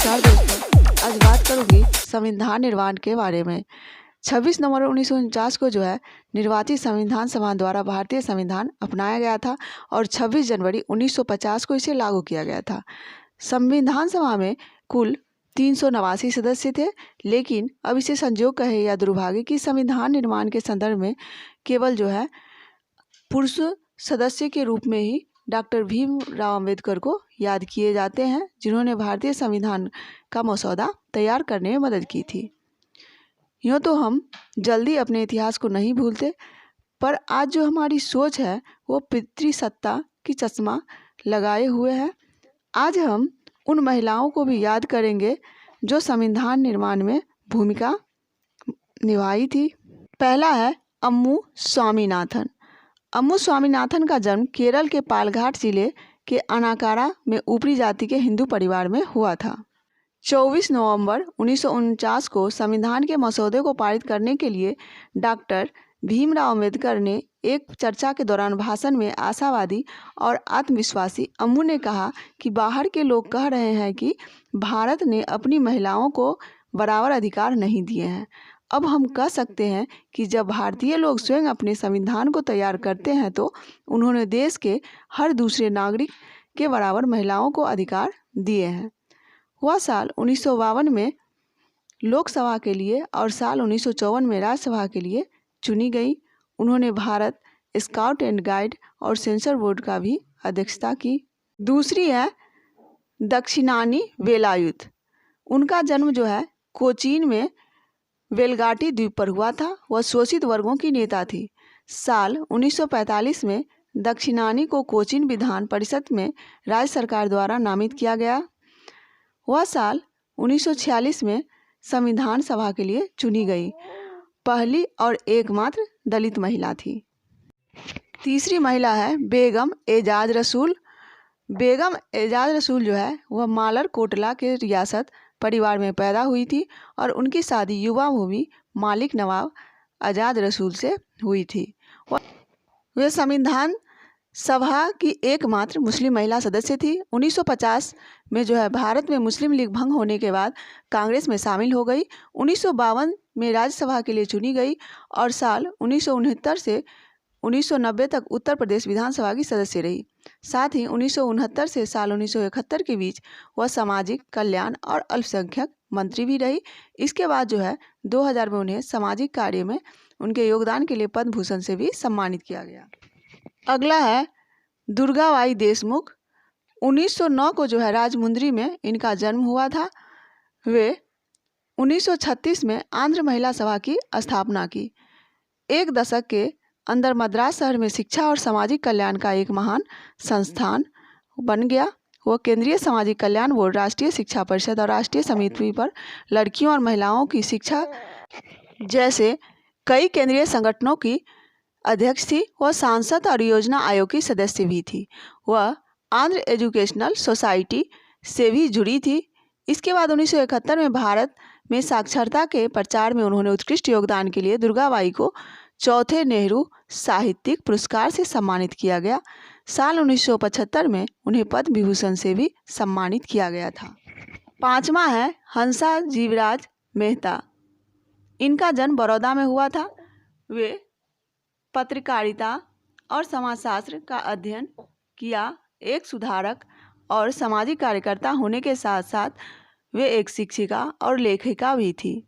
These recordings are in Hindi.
नमस्कार दोस्तों, आज बात करूंगी संविधान निर्माण के बारे में। 26 नवंबर 1949 को जो है निर्वाचित संविधान सभा द्वारा भारतीय संविधान अपनाया गया था और 26 जनवरी 1950 को इसे लागू किया गया था। संविधान सभा में कुल 389 सदस्य थे, लेकिन अब इसे संजोग कहे या दुर्भाग्य कि संविधान निर्माण के संदर्भ में केवल जो है पुरुष सदस्य के रूप में ही डॉक्टर भीमराव अंबेडकर को याद किए जाते हैं, जिन्होंने भारतीय संविधान का मसौदा तैयार करने में मदद की थी। यूँ तो हम जल्दी अपने इतिहास को नहीं भूलते, पर आज जो हमारी सोच है वो पितृसत्ता की चश्मा लगाए हुए है। आज हम उन महिलाओं को भी याद करेंगे जो संविधान निर्माण में भूमिका निभाई थी। पहला है अम्मू स्वामीनाथन। अम्मू स्वामीनाथन का जन्म केरल के पालघाट जिले के अनाकारा में ऊपरी जाति के हिंदू परिवार में हुआ था। 24 नवंबर 1949 को संविधान के मसौदे को पारित करने के लिए डॉक्टर भीमराव अंबेडकर ने एक चर्चा के दौरान भाषण में आशावादी और आत्मविश्वासी अम्मू ने कहा कि बाहर के लोग कह रहे हैं कि भारत ने अपनी महिलाओं को बराबर अधिकार नहीं दिए हैं। अब हम कह सकते हैं कि जब भारतीय लोग स्वयं अपने संविधान को तैयार करते हैं तो उन्होंने देश के हर दूसरे नागरिक के बराबर महिलाओं को अधिकार दिए हैं। वह साल 1952 में लोकसभा के लिए और साल 1954 में राज्यसभा के लिए चुनी गई। उन्होंने भारत स्काउट एंड गाइड और सेंसर बोर्ड का भी अध्यक्षता की। दूसरी है दक्षिणानी वेलायुध। उनका जन्म जो है कोचीन में वेलगाटी द्वीप पर हुआ था। वह शोषित वर्गों की नेता थी। साल 1945 में दक्षिणानी को कोचीन विधान परिषद में राज्य सरकार द्वारा नामित किया गया। वह साल 1946 में संविधान सभा के लिए चुनी गई पहली और एकमात्र दलित महिला थी। तीसरी महिला है बेगम एजाज रसूल। बेगम एजाज रसूल जो है वह मालर कोटला के रियासत परिवार में पैदा हुई थी और उनकी शादी युवा भूमि मालिक नवाब आज़ाद रसूल से हुई थी। वे संविधान सभा की एकमात्र मुस्लिम महिला सदस्य थी। 1950 में जो है भारत में मुस्लिम लीग भंग होने के बाद कांग्रेस में शामिल हो गई। 1952 में राज्यसभा के लिए चुनी गई और साल 1969 से 1990 तक उत्तर प्रदेश विधानसभा की सदस्य रही। साथ ही 1969 से साल 1971 के बीच वह सामाजिक कल्याण और अल्पसंख्यक मंत्री भी रही। इसके बाद जो है 2000 में उन्हें सामाजिक कार्य में उनके योगदान के लिए पद्म भूषण से भी सम्मानित किया गया। अगला है दुर्गाबाई देशमुख। 1909 को जो है राजमुंद्री में इनका जन्म हुआ था। वे 1936 में आंध्र महिला सभा की स्थापना की। एक दशक के अंदर मद्रास शहर में शिक्षा और सामाजिक कल्याण का एक महान संस्थान बन गया। वह केंद्रीय सामाजिक कल्याण बोर्ड, राष्ट्रीय शिक्षा परिषद और राष्ट्रीय समिति पर लड़कियों और महिलाओं की शिक्षा जैसे कई केंद्रीय संगठनों की अध्यक्ष थी। वह सांसद और योजना आयोग की सदस्य भी थी। वह आंध्र एजुकेशनल सोसाइटी से भी जुड़ी थी। इसके बाद 1971 में भारत में साक्षरता के प्रचार में उन्होंने उत्कृष्ट योगदान के लिए दुर्गाबाई को चौथे नेहरू साहित्यिक पुरस्कार से सम्मानित किया गया। साल 1975 में उन्हें पद्म विभूषण से भी सम्मानित किया गया था। पांचवा है हंसा जीवराज मेहता। इनका जन्म बड़ौदा में हुआ था। वे पत्रकारिता और समाजशास्त्र का अध्ययन किया। एक सुधारक और सामाजिक कार्यकर्ता होने के साथ साथ वे एक शिक्षिका और लेखिका भी थी।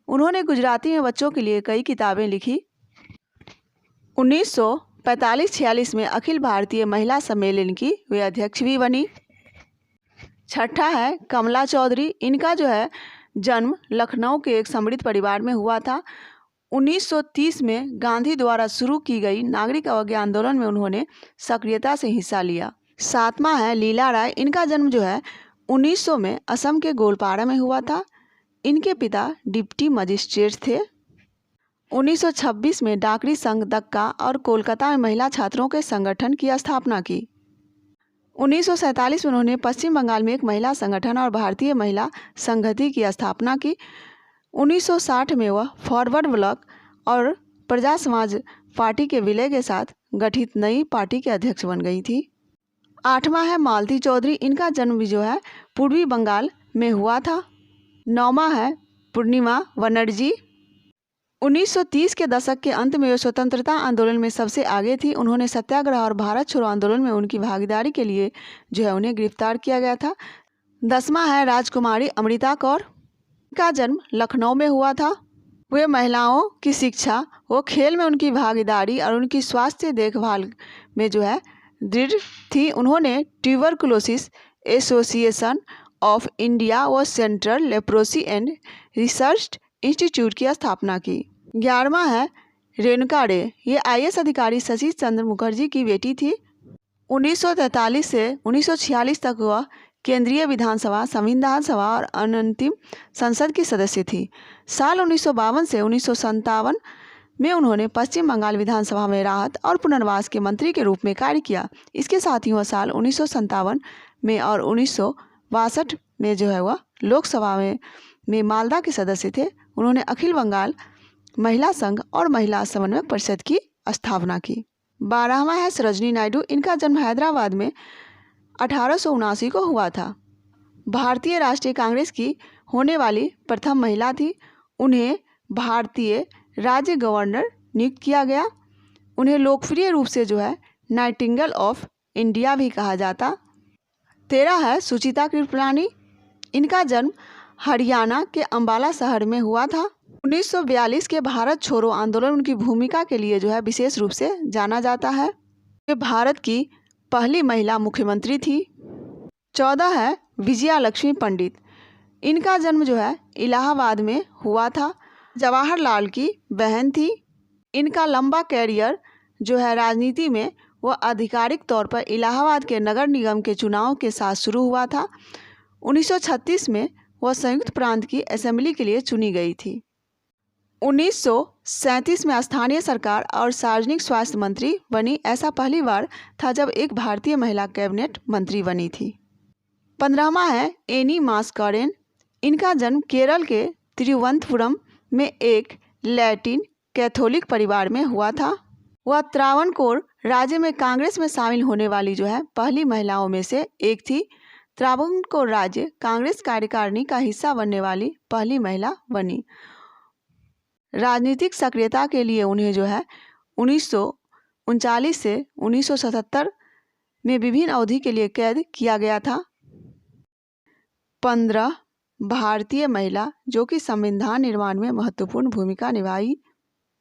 उन्होंने गुजराती में बच्चों के लिए कई किताबें लिखी। 1945-46 में अखिल भारतीय महिला सम्मेलन की वे अध्यक्ष भी बनी। छठा है कमला चौधरी। इनका जो है जन्म लखनऊ के एक समृद्ध परिवार में हुआ था। 1930 में गांधी द्वारा शुरू की गई नागरिक अवज्ञा आंदोलन में उन्होंने सक्रियता से हिस्सा लिया। सातवां है लीला राय। इनका जन्म जो है 1900 में असम के गोलपारा में हुआ था। इनके पिता डिप्टी मजिस्ट्रेट थे। 1926 में डाकरी संघ दक्का और कोलकाता में महिला छात्रों के संगठन की स्थापना की। 1947 में उन्होंने पश्चिम बंगाल में एक महिला संगठन और भारतीय महिला संघति की स्थापना की। 1960 में वह फॉरवर्ड ब्लॉक और प्रजा समाज पार्टी के विलय के साथ गठित नई पार्टी के अध्यक्ष बन गई थी। आठवां है मालती चौधरी। इनका जन्म भी जो है पूर्वी बंगाल में हुआ था। 9वां है पूर्णिमा बनर्जी। 1930 के दशक के अंत में वे स्वतंत्रता आंदोलन में सबसे आगे थी। उन्होंने सत्याग्रह और भारत छोड़ो आंदोलन में उनकी भागीदारी के लिए जो है उन्हें गिरफ्तार किया गया था। 10वां है राजकुमारी अमृता कौर। का जन्म लखनऊ में हुआ था। वे महिलाओं की शिक्षा, वो खेल में उनकी भागीदारी और उनकी स्वास्थ्य देखभाल में जो है दृढ़ थी। उन्होंने ट्यूबरकुलोसिस एसोसिएशन ऑफ इंडिया व central leprosy and research institute की स्थापना की। 11वां है रेणुका रे। ये IAS अधिकारी शशि चंद्र मुखर्जी की बेटी थी। 1943 से 1946 तक वह केंद्रीय विधानसभा, संविधान सभा और अंतिम संसद की सदस्य थी। साल 1952 से 1957 में उन्होंने पश्चिम बंगाल विधानसभा में राहत और पुनर्वास के मंत्री के रूप में कार्य किया। इसके साथ ही वह साल 1957 में और 1962 में जो है वह लोकसभा में मालदा के सदस्य थे। उन्होंने अखिल बंगाल महिला संघ और महिला समन्वय परिषद की स्थापना की। 12वां है सरोजिनी नायडू। इनका जन्म हैदराबाद में 1879 को हुआ था। भारतीय राष्ट्रीय कांग्रेस की होने वाली प्रथम महिला थी। उन्हें भारतीय राज्य गवर्नर नियुक्त किया गया। उन्हें लोकप्रिय रूप से जो है नाइटिंगेल ऑफ इंडिया भी कहा जाता। 13 है सुचिता कृपलानी। इनका जन्म हरियाणा के अंबाला शहर में हुआ था। 1942 के भारत छोड़ो आंदोलन उनकी भूमिका के लिए जो है विशेष रूप से जाना जाता है। वे भारत की पहली महिला मुख्यमंत्री थी। 14 है विजया लक्ष्मी पंडित। इनका जन्म जो है इलाहाबाद में हुआ था। जवाहरलाल की बहन थी। इनका लंबा कैरियर जो है राजनीति में वह आधिकारिक तौर पर इलाहाबाद के नगर निगम के चुनाव के साथ शुरू हुआ था। 1936 में वह संयुक्त प्रांत की असेंबली के लिए चुनी गई थी। 1937 में स्थानीय सरकार और सार्वजनिक स्वास्थ्य मंत्री बनी। ऐसा पहली बार था जब एक भारतीय महिला कैबिनेट मंत्री बनी थी। 15वां है एनी मास्कारेन। इनका जन्म केरल के तिरुवनंतपुरम में एक लैटिन कैथोलिक परिवार में हुआ था। वह त्रावणकोर राज्य में कांग्रेस में शामिल होने वाली जो है पहली महिलाओं में से एक थी। त्रावणकोर राज्य कांग्रेस कार्यकारिणी का हिस्सा बनने वाली पहली महिला बनी। राजनीतिक सक्रियता के लिए उन्हें जो है 1939 से 1977 में विभिन्न अवधि के लिए कैद किया गया था। 15 भारतीय महिला जो कि संविधान निर्माण में महत्वपूर्ण भूमिका निभाई।